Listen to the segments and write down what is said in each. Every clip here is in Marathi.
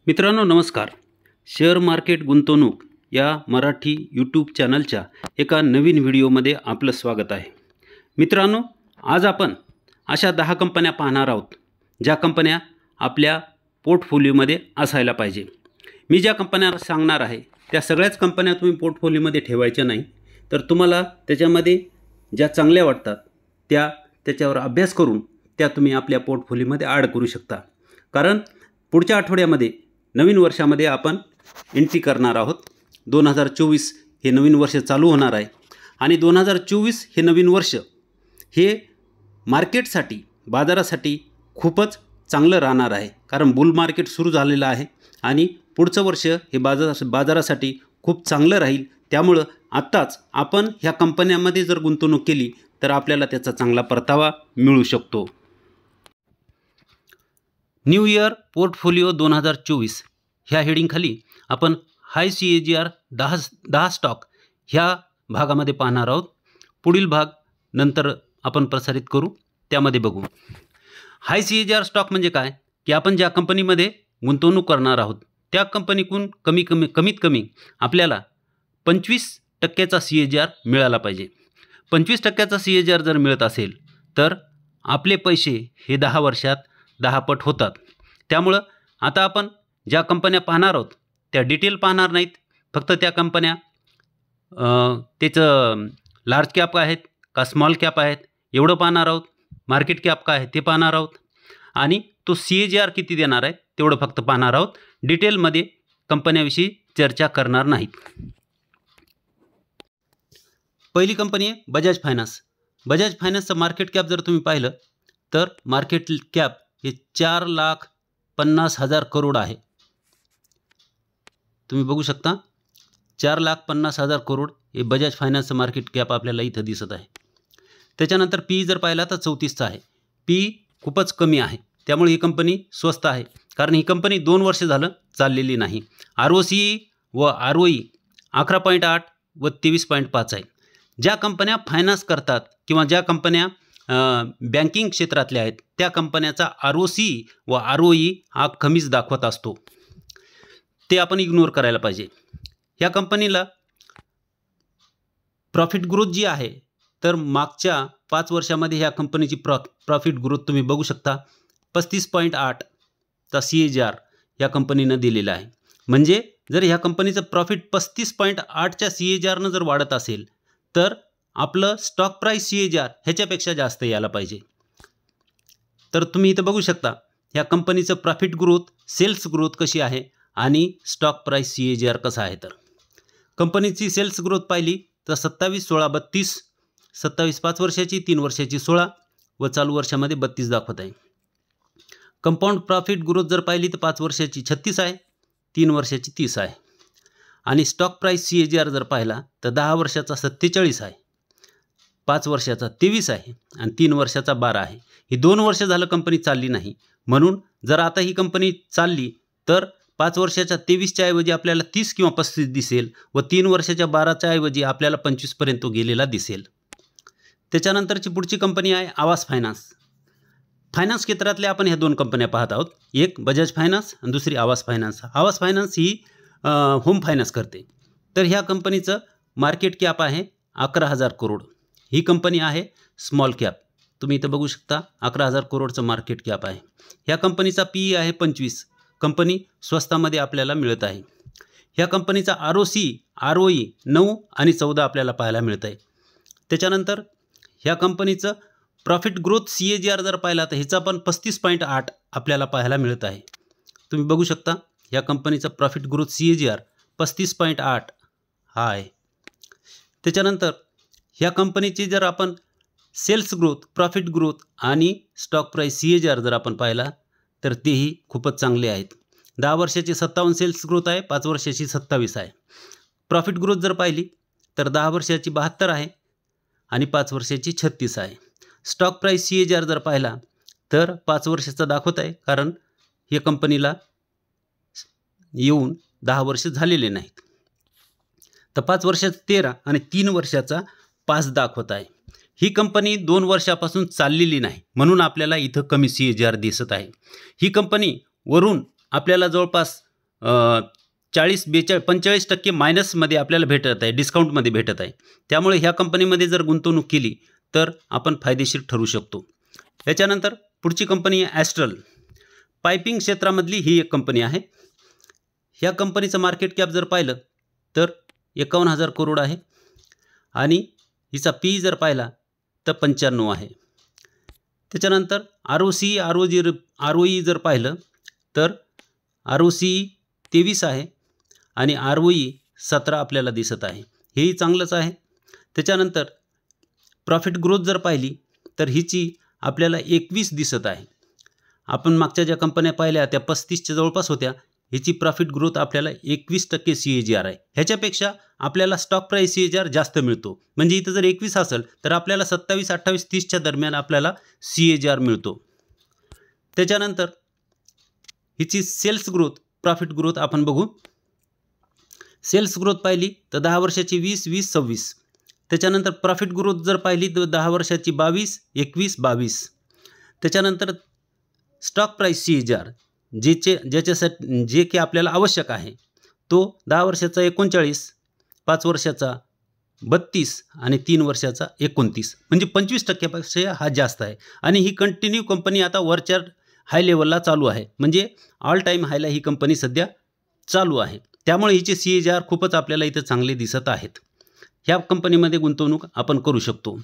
मित्रांनो नमस्कार. शेअर मार्केट गुंतवणूक या मराठी यूट्यूब चॅनलच्या एका नवीन व्हिडिओमध्ये आपलं स्वागत आहे. मित्रांनो, आज आपण अशा 10 कंपन्या पाहणार आहोत ज्या कंपन्या आपल्या पोर्टफोलिओमध्ये असायला पाहिजे. मी ज्या कंपन्या सांगणार आहे त्या सगळ्याच कंपन्या तुम्ही पोर्टफोलिओमध्ये ठेवायच्या नाही, तर तुम्हाला त्याच्यामध्ये ज्या चांगल्या वाटतात त्याच्यावर अभ्यास करून त्या तुम्ही आपल्या पोर्टफोलिओमध्ये ॲड करू शकता. कारण पुढच्या आठवड्यामध्ये नवीन वर्षामध्ये आपण एंट्री करणार आहोत. 2024 हे नवीन वर्ष चालू होणार आहे आणि 2024 हे नवीन वर्ष हे मार्केटसाठी बाजारासाठी खूपच चांगलं राहणार आहे. कारण बुल मार्केट सुरू झालेलं आहे आणि पुढचं वर्ष हे बाजारासाठी खूप चांगलं राहील. त्यामुळं आत्ताच आपण ह्या कंपन्यांमध्ये जर गुंतवणूक केली तर आपल्याला त्याचा चांगला परतावा मिळू शकतो. न्यू इयर पोर्टफोलिओ 2024 ह्या हेडिंगखाली आपण हाय CAGR 10 स्टॉक ह्या भागामध्ये पाहणार आहोत. पुढील भाग नंतर आपण प्रसारित करू, त्यामध्ये बघू. हाय CAGR स्टॉक म्हणजे काय की आपण ज्या कंपनीमध्ये गुंतवणूक करणार आहोत त्या कंपनीकडून कमीत कमी आपल्याला 25% CAGR मिळाला पाहिजे. 25% CAGR जर मिळत असेल तर आपले पैसे हे 10 वर्षात 10 पट होतात. त्यामुळं आता आपण ज्या कंपन्या पाहणार आहोत त्या डिटेल पाहणार नाहीत. फक्त त्या कंपन्या त्याचं लार्ज कॅप आहेत का स्मॉल कॅप आहेत एवढं पाहणार आहोत. मार्केट कॅप काय आहे ते पाहणार आहोत आणि तो CAGR किती देणार आहे तेवढं फक्त पाहणार आहोत. डिटेलमध्ये कंपन्याविषयी चर्चा करणार नाहीत. पहिली कंपनी आहे बजाज फायनान्स. बजाज फायनान्सचं मार्केट कॅप जर तुम्ही पाहिलं तर मार्केट कॅप हे 4,50,000 करोड आहे. तुम्ही बघू शकता 4,50,000 करोड हे बजाज फायनान्सचं मार्केट कॅप आपल्याला इथं दिसत आहे. त्याच्यानंतर PE जर पाहिला तर 34चा आहे. PE खूपच कमी आहे. त्यामुळे ही कंपनी स्वस्त आहे कारण ही कंपनी 2 वर्ष झालं चाललेली नाही. ROCE व ROE 11.8 व 23.5 आहे. ज्या कंपन्या फायनान्स करतात किंवा ज्या कंपन्या बँकिंग क्षेत्रातल्या आहेत त्या कंपन्याचा ROCE व ROE हा कमीच दाखवत असतो. ते आपण इग्नोर करायला पाहिजे. ह्या कंपनीला प्रॉफिट ग्रोथ जी आहे तर मागच्या 5 वर्षामध्ये ह्या कंपनीची प्रॉफिट ग्रोथ तुम्ही बघू शकता. 35.8चा CAGR या कंपनीनं दिलेला आहे. म्हणजे जर ह्या कंपनीचं प्रॉफिट 35.8च्या CAGRनं जर वाढत असेल तर आपलं स्टॉक प्राईस CAGR ह्याच्यापेक्षा जास्त यायला पाहिजे. तर तुम्ही इथं बघू शकता ह्या कंपनीचं प्रॉफिट ग्रोथ, सेल्स ग्रोथ कशी आहे आणि स्टॉक प्राईस CAGR कसा आहे. तर कंपनीची सेल्स ग्रोथ पाहिली तर 27, 16, 32, 27 5 वर्षाची, 3 वर्षाची 16 व चालू वर्षामध्ये 32 दाखवत आहे. कंपाऊंड प्रॉफिट ग्रोथ जर पाहिली तर 5 वर्षाची 36 आहे, 3 वर्षाची 30 आहे आणि स्टॉक प्राईस CAGR जर पाहिला तर 10 वर्षाचा 47 आहे, 5 वर्षाचा 23 आहे आणि 3 वर्षाचा 12 आहे. ही 2 वर्ष झालं कंपनी चालली नाही. म्हणून जर आता ही कंपनी चालली तर 5 वर्षाच्या 23च्या ऐवजी आपल्याला 30 किंवा 35 दिसेल व 3 वर्षाच्या 12च्या ऐवजी आपल्याला 25 पर्यंत गेलेला दिसेल. त्याच्यानंतरची पुढची कंपनी आहे आवास फायनान्स. फायनान्स क्षेत्रातल्या आपण ह्या 2 कंपन्या पाहत आहोत. एक बजाज फायनान्स आणि दुसरी आवास फायनान्स. आवास फायनान्स ही होम फायनान्स करते. तर ह्या कंपनीचं मार्केट कॅप आहे 11,000 करोड. ही कंपनी आहे स्मॉल कॅप. तुम्ही इथं बघू शकता 11,000 करोडचं मार्केट कॅप आहे. ह्या कंपनीचा PE आहे 25. कंपनी स्वस्तामध्ये आपल्याला मिळत आहे. ह्या कंपनीचा ROCE, ROE 9 आणि 14 आपल्याला पाहायला मिळत आहे. त्याच्यानंतर ह्या कंपनीचं प्रॉफिट ग्रोथ CAGR जर पाहिला तर ह्याचा पण 35.8 आपल्याला पाहायला मिळत आहे. तुम्ही बघू शकता ह्या कंपनीचा प्रॉफिट ग्रोथ CAGR 35.8 हा आहे. त्याच्यानंतर ह्या कंपनीची जर आपण सेल्स ग्रोथ, प्रॉफिट ग्रोथ आणि स्टॉक प्राईस CAGR जर आपण पाहिला तर तेही खूपच चांगले आहेत. 10 वर्षाची 57 सेल्स ग्रोथ आहे, 5 वर्षाची 27 आहे. प्रॉफिट ग्रोथ जर पाहिली तर 10 वर्षाची 72 आहे आणि 5 वर्षाची 36 आहे. स्टॉक प्राईस CAGR जर पाहिला तर 5 वर्षाचा दाखवत आहे कारण या कंपनीला येऊन 10 वर्ष झालेले नाहीत. तर 5 वर्षाचा 13 आणि 3 वर्षाचा 5 दाखवत आहे. ही कंपनी 2 वर्षापासून चाललेली नाही म्हणून आपल्याला इथं कमी CAGR दिसत आहे. ही कंपनी वरून आपल्याला जवळपास 45% मायनसमध्ये आपल्याला भेटत आहे, डिस्काउंटमध्ये भेटत आहे. त्यामुळे ह्या कंपनीमध्ये जर गुंतवणूक केली तर आपण फायदेशीर ठरू शकतो. याच्यानंतर पुढची कंपनी आहे ॲस्ट्रल. पायपिंग क्षेत्रामधली ही एक कंपनी आहे. ह्या कंपनीचं मार्केट कॅप जर पाहिलं तर 51,000 करोड आहे आणि हिचा पी जर पाहिला तर 95 आहे. त्याच्यानंतर ROE जर पाहिलं तर ROCE 23 आहे आणि ROE 17 आपल्याला दिसत आहे. हेही चांगलंच आहे. त्याच्यानंतर प्रॉफिट ग्रोथ जर पाहिली तर हिची आपल्याला 21 दिसत आहे. आपण मागच्या ज्या कंपन्या पाहिल्या त्या 35च्या जवळपास होत्या. हिची प्रॉफिट ग्रोथ आपल्याला 21% CAGR आहे. ह्याच्यापेक्षा आपल्याला स्टॉक प्राईस CAGR जास्त मिळतो. म्हणजे इथं जर 21 असेल तर आपल्याला 27, 28, 30च्या दरम्यान आपल्याला CAGR मिळतो. त्याच्यानंतर हिची सेल्स ग्रोथ, प्रॉफिट ग्रोथ आपण बघू. सेल्स ग्रोथ पाहिली तर 10 वर्षाची 20, 20, 26. त्याच्यानंतर प्रॉफिट ग्रोथ जर पाहिली तर 10 वर्षाची 22, 21, 22. त्याच्यानंतर स्टॉक प्राईस CAGR ज्याच्यासाठी जे की आपल्याला आवश्यक आहे तो 10 वर्षाचा 39, 5 वर्षाचा 32 आणि 3 वर्षाचा 29. म्हणजे 25% हा जास्त आहे. आणि ही कंटिन्यू कंपनी आता वरच्या हाय लेवलला चालू आहे. म्हणजे ऑल टाईम हायला ही कंपनी सध्या चालू आहे. त्यामुळे हिचे CAGR खूपच आपल्याला इथं चांगले दिसत आहेत. ह्या कंपनीमध्ये गुंतवणूक आपण करू शकतो.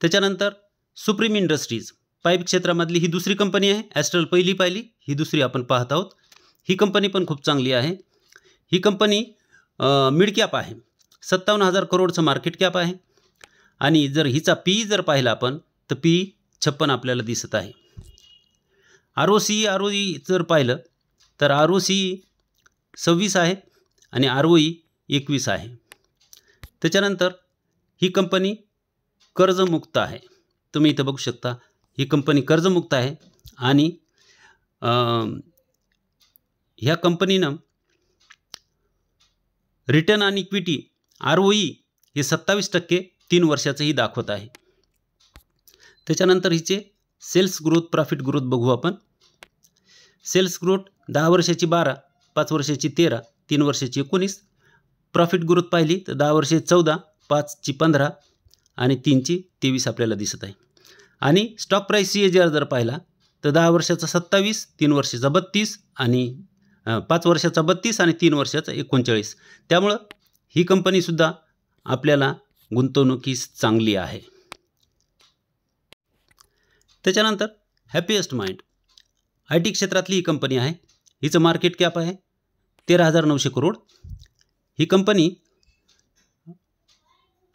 त्याच्यानंतर सुप्रीम इंडस्ट्रीज पाईप क्षेत्रामधली ही दुसरी कंपनी आहे. ॲस्ट्रल पहिली पाहिली, ही दुसरी आपण पाहत आहोत. ही कंपनी पण खूप चांगली आहे. ही कंपनी मिड कॅप आहे. 57,000 करोडचं मार्केट कॅप आहे आणि जर हिचा पी जर पाहिला आपण तर पी 56 आपल्याला दिसत आहे. ROE जर पाहिलं तर ROCE 26 आहे आणि ROE 21 आहे. त्याच्यानंतर ही कंपनी कर्जमुक्त आहे. तुम्ही इथं बघू शकता ही कंपनी कर्जमुक्त आहे आणि ह्या कंपनीनं रिटर्न ऑन इक्विटी ROE हे 27% 3 वर्षाचंही दाखवत आहे. त्याच्यानंतर हिचे सेल्स ग्रोथ, प्रॉफिट ग्रोथ बघू आपण. सेल्स ग्रोथ 10 वर्षाची 12, 5 वर्षाची 13, 3 वर्षाची 19. प्रॉफिट ग्रोथ पाहिली तर 10 वर्षाची 14, 5ची 15 आणि 3ची 23 आपल्याला दिसत आहे. आणि स्टॉक प्राईस CAGR जर पाहिला तर 10 वर्षाचा 27, 3 वर्षाचा 32 आणि 5 वर्षाचा 32 आणि 3 वर्षाचा 39. त्यामुळं ही कंपनीसुद्धा आपल्याला गुंतवणुकीस चांगली आहे. त्याच्यानंतर हॅपीएस्ट माइंड IT क्षेत्रातली ही कंपनी आहे. हिचं मार्केट कॅप आहे 13,900 करोड. ही कंपनी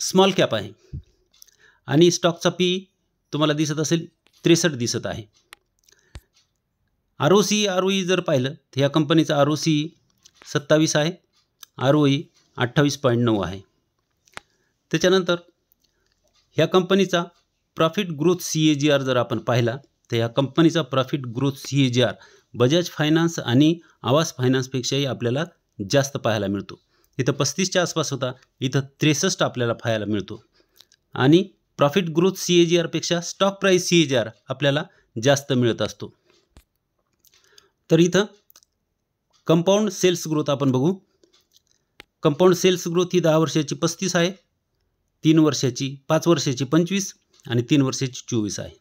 स्मॉल कॅप आहे आणि स्टॉकचा पी तुम्हाला दिसत असेल 63 दिसत आहे. ROE जर पाहिलं तर ह्या कंपनीचा ROCE 27 आहे, ROE 28.9 आहे. त्याच्यानंतर ह्या कंपनीचा प्रॉफिट ग्रोथ CAGR जर आपण पाहिला तर ह्या कंपनीचा profit growth CAGR Bajaj finance आणि आवास फायनान्सपेक्षाही आपल्याला जास्त पाहायला मिळतो. इथं 35च्या आसपास होता, इथं 63 आपल्याला पाहायला मिळतो. आणि प्रॉफिट ग्रोथ CAGR पेक्षा स्टॉक प्राईस CAGR आपल्याला जास्त मिळत असतो. तर इथं कंपाऊंड सेल्स ग्रोथ आपण बघू. कंपाऊंड सेल्स ग्रोथ ही 10 वर्षाची 35 आहे, 3 वर्षाची 5 वर्षाची 25 आणि 3 वर्षाची 24 आहे.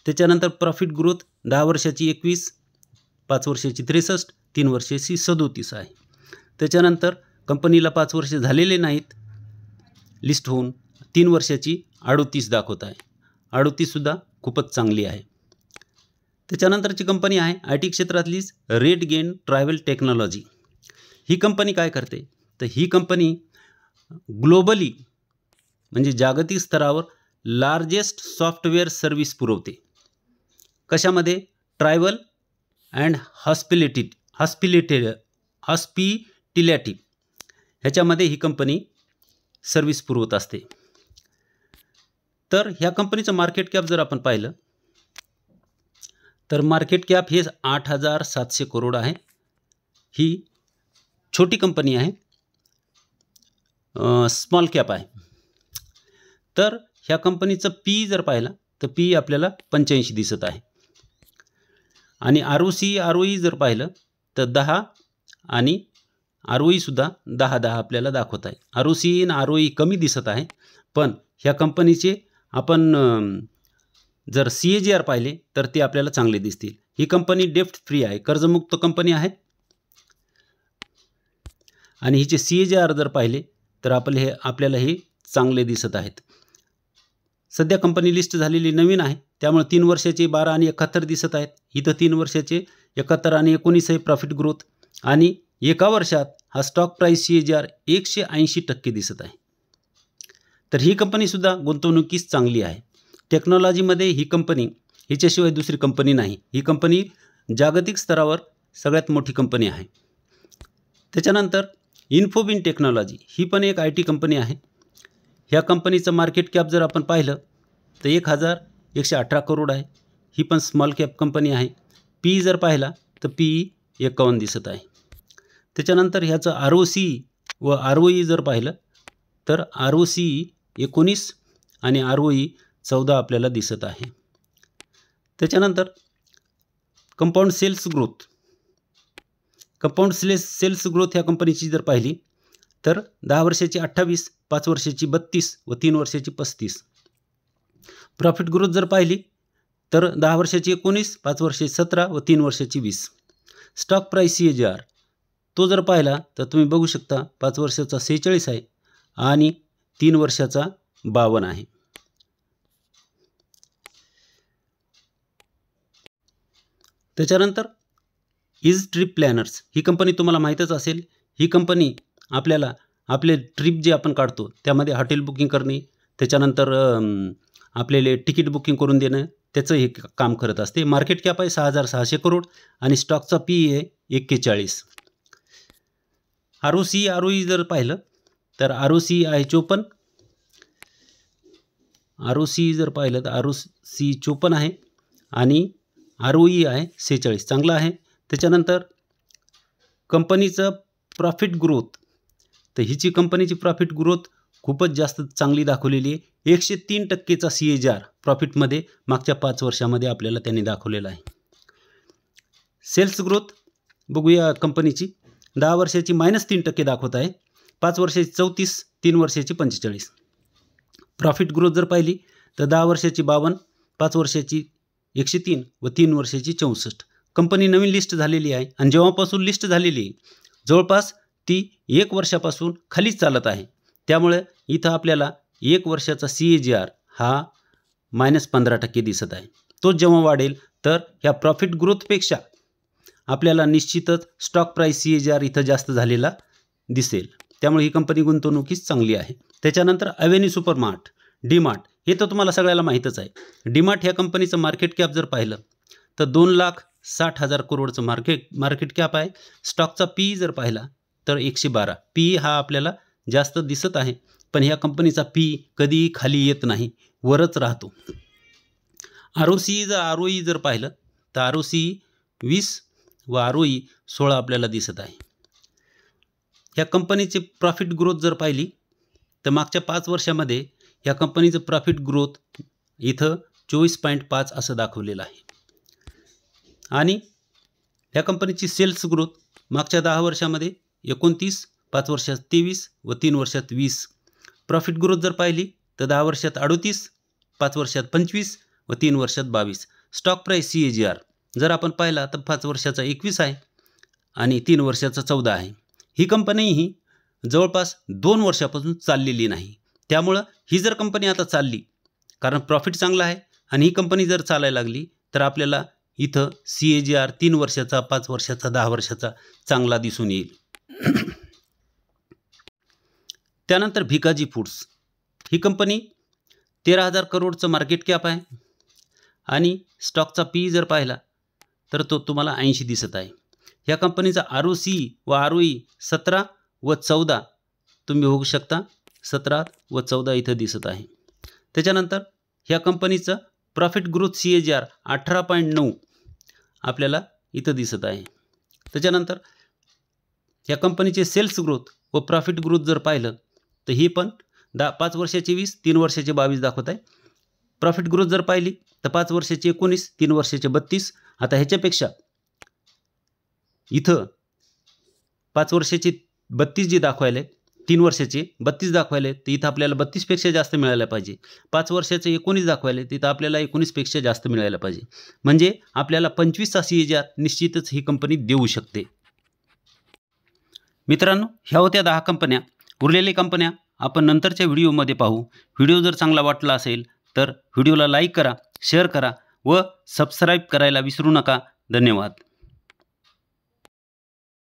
त्याच्यानंतर प्रॉफिट ग्रोथ 10 वर्षाची 21, 5 वर्षाची 63, 3 वर्षाची 37 आहे. त्याच्यानंतर कंपनीला 5 वर्ष झालेले नाहीत लिस्ट होऊन, 3 वर्षाची 38 दाखवत आहे. 38सुद्धा खूपच चांगली आहे. त्याच्यानंतरची कंपनी आहे IT क्षेत्रातलीच रेडगेन ट्रॅव्हल टेक्नॉलॉजी. ही कंपनी काय करते तर ही कंपनी ग्लोबली म्हणजे जागतिक स्तरावर लार्जेस्ट सॉफ्टवेअर सर्व्हिस पुरवते. कशामध्ये? ट्रॅव्हल अँड हॉस्पिटॅलिटी ह्याच्यामध्ये ही कंपनी सर्व्हिस पुरवत असते. तर ह्या कंपनीचं मार्केट कॅप जर आपण पाहिलं तर मार्केट कॅप हे 8,700 करोड आहे. ही छोटी कंपनी आहे, स्मॉल कॅप आहे. तर ह्या कंपनीचं पी जर पाहिला तर पी आपल्याला 85 दिसत आहे. आणि ROE जर पाहिलं तर 10 आणि ROE-सुद्धा 10-10 आपल्याला दाखवत आहे. ROCE आणि ROE कमी दिसत आहे, पण ह्या कंपनीचे आपण जर CAGR पाहिले तर ते आपल्याला चांगले दिसतील. ही कंपनी डेप्ट फ्री आहे, कर्जमुक्त कंपनी आहे आणि हिचे CAGR जर पाहिले तर आपल्याला हे चांगले दिसत आहेत. सध्या कंपनी लिस्ट झालेली नवीन आहे, त्यामुळे 3 वर्षाचे 12 आणि 71 दिसत आहेत. इथं 3 वर्षाचे 71 आणि 19 आहे प्रॉफिट ग्रोथ आणि एका वर्षात हा स्टॉक प्राईस CAGR 180% दिसत आहे. तर ही कंपनीसुद्धा गुंतवणुकीस चांगली आहे. टेक्नॉलॉजीमध्ये ही कंपनी हिच्याशिवाय दुसरी कंपनी नाही. ही कंपनी जागतिक स्तरावर सगळ्यात मोठी कंपनी आहे. त्याच्यानंतर इन्फोबिन टेक्नॉलॉजी ही पण एक IT कंपनी आहे. ह्या कंपनीचं मार्केट कॅप जर आपण पाहिलं तर 1118 करोड आहे. ही पण स्मॉल कॅप कंपनी आहे. PE जर पाहिला तर PE 51 दिसत आहे. त्याच्यानंतर ह्याचं ROCE व ROE जर पाहिलं तर ROCE 19 आणि ROE 14 आपल्याला दिसत आहे. त्याच्यानंतर कंपाऊंड सेल्स ग्रोथ ह्या कंपनीची जर पाहिली तर 10 वर्षाची 28, 5 वर्षाची 32 व 3 वर्षाची 35. प्रॉफिट ग्रोथ जर पाहिली तर 10 वर्षाची 19, 5 वर्षाची 17 व 3 वर्षाची 20. स्टॉक प्राईस CAGR तो जर पाहिला तर तुम्ही बघू शकता 5 वर्षाचा 46 आहे आणि 3 वर्षाचा 52 आहे. त्याच्यानंतर is trip planners he company तुम्हाला माहीतच असेल. ही कंपनी आपल्याला आपले ट्रिप जे आपण काढतो त्यामध्ये हॉटेल बुकिंग करणे, त्याच्यानंतर आपल्याला तिकीट बुकिंग करून देणं, त्याचं हे काम करत असते. मार्केट कॅप आहे 6600 करोड आणि स्टॉकचा PE आहे 41. ROCE ROE जर पाहिलं तर ROCE आहे 54. ROCE जर पाहिलं तर ROCE 54 आहे आणि ROE आहे 46, चांगला आहे. त्याच्यानंतर कंपनीचं प्रॉफिट ग्रोथ, तर हिची कंपनीची प्रॉफिट ग्रोथ खूपच जास्त चांगली दाखवलेली आहे. 103%चा CAGR प्रॉफिटमध्ये मागच्या 5 वर्षामध्ये आपल्याला त्यांनी दाखवलेला आहे. सेल्स ग्रोथ बघूया कंपनीची. 10 वर्षाची -3% दाखवत आहे, 5 वर्षाची 34, 3 वर्षाची 45. प्रॉफिट ग्रोथ जर पाहिली तर 10 वर्षाची 52, 5 वर्षाची 103 व 3 वर्षाची 64. कंपनी नवीन लिस्ट झालेली आहे आणि जेव्हापासून लिस्ट झालेली आहे जवळपास ती 1 वर्षापासून खालीच चालत आहे. त्यामुळे इथं आपल्याला 1 वर्षाचा CAGR हा -15% दिसत आहे. तो जेव्हा वाढेल तर ह्या प्रॉफिट ग्रोथपेक्षा आपल्याला निश्चितच स्टॉक प्राईस CAGR इथं जास्त झालेला दिसेल. त्यामुळे ही कंपनी गुंतवणुकीस चांगली आहे. त्याच्यानंतर अवेन्यू सुपरमार्ट, DMart हे तर तुम्हाला सगळ्याला माहीतच आहे. DMart ह्या कंपनीचं मार्केट कॅप जर पाहिलं तर 2,60,000 करोडचं मार्केट कॅप आहे. स्टॉकचा PE जर पाहिला तर 112. PE हा आपल्याला जास्त दिसत आहे, पण ह्या कंपनीचा PE कधीही खाली येत नाही, वरच राहतो. ROE जर पाहिलं तर ROCE 20 व ROE 16 आपल्याला दिसत आहे. ह्या कंपनीची प्रॉफिट ग्रोथ जर पाहिली तर मागच्या 5 वर्षामध्ये ह्या कंपनीचं प्रॉफिट ग्रोथ इथं 24.5 असं दाखवलेलं आहे आणि ह्या कंपनीची सेल्स ग्रोथ मागच्या 10 वर्षामध्ये 29, 5 वर्षात 23 व 3 वर्षात 20. प्रॉफिट ग्रोथ जर पाहिली तर 10 वर्षात 38, 5 वर्षात 25 व 3 वर्षात 22. स्टॉक प्राईस CAGR जर आपण पाहिला तर 5 वर्षाचा 21 आहे आणि 3 वर्षाचा 14 आहे. ही कंपनीही जवळपास 2 वर्षापासून चाललेली नाही. त्यामुळं ही जर कंपनी आता चालली, कारण प्रॉफिट चांगला आहे आणि ही कंपनी जर चालायला लागली तर आपल्याला इथं CAGR 3 वर्षाचा, 5 वर्षाचा, 10 वर्षाचा चांगला दिसून येईल. त्यानंतर भिकाजी फूड्स ही कंपनी 13,000 करोडचं मार्केट कॅप आहे आणि स्टॉकचा PE जर पाहिला तर तो तुम्हाला 80 दिसत आहे. ह्या कंपनीचा ROCE व ROE 17 व 14 तुम्ही बघू शकता, 17 व 14 इथं दिसत आहे. त्याच्यानंतर ह्या कंपनीचं प्रॉफिट ग्रोथ CAGR 18.9 आपल्याला इथं दिसत आहे. त्याच्यानंतर ह्या कंपनीचे सेल्स ग्रोथ व प्रॉफिट ग्रोथ जर पाहिलं तर ही पण 5 वर्षाची 20, 3 वर्षाचे 22 दाखवत आहे. प्रॉफिट ग्रोथ जर पाहिली तर 5 वर्षाची 19, 3 वर्षाचे 32. आता ह्याच्यापेक्षा इथं 5 वर्षाची 32 जी दाखवायला आहे, 3 वर्षाचे 32 दाखवायले, तर इथं आपल्याला 32पेक्षा जास्त मिळायला पाहिजे. 5 वर्षाचे 19 दाखवायले, तिथं आपल्याला 19पेक्षा जास्त मिळायला पाहिजे. म्हणजे आपल्याला 25चा CAGR निश्चितच ही कंपनी देऊ शकते. मित्रांनो, ह्या होत्या 10 कंपन्या. उरलेल्या कंपन्या आपण नंतरच्या व्हिडिओमध्ये पाहू. व्हिडिओ जर चांगला वाटला असेल तर व्हिडिओला लाईक करा, शेअर करा व सबस्क्राईब करायला विसरू नका. धन्यवाद.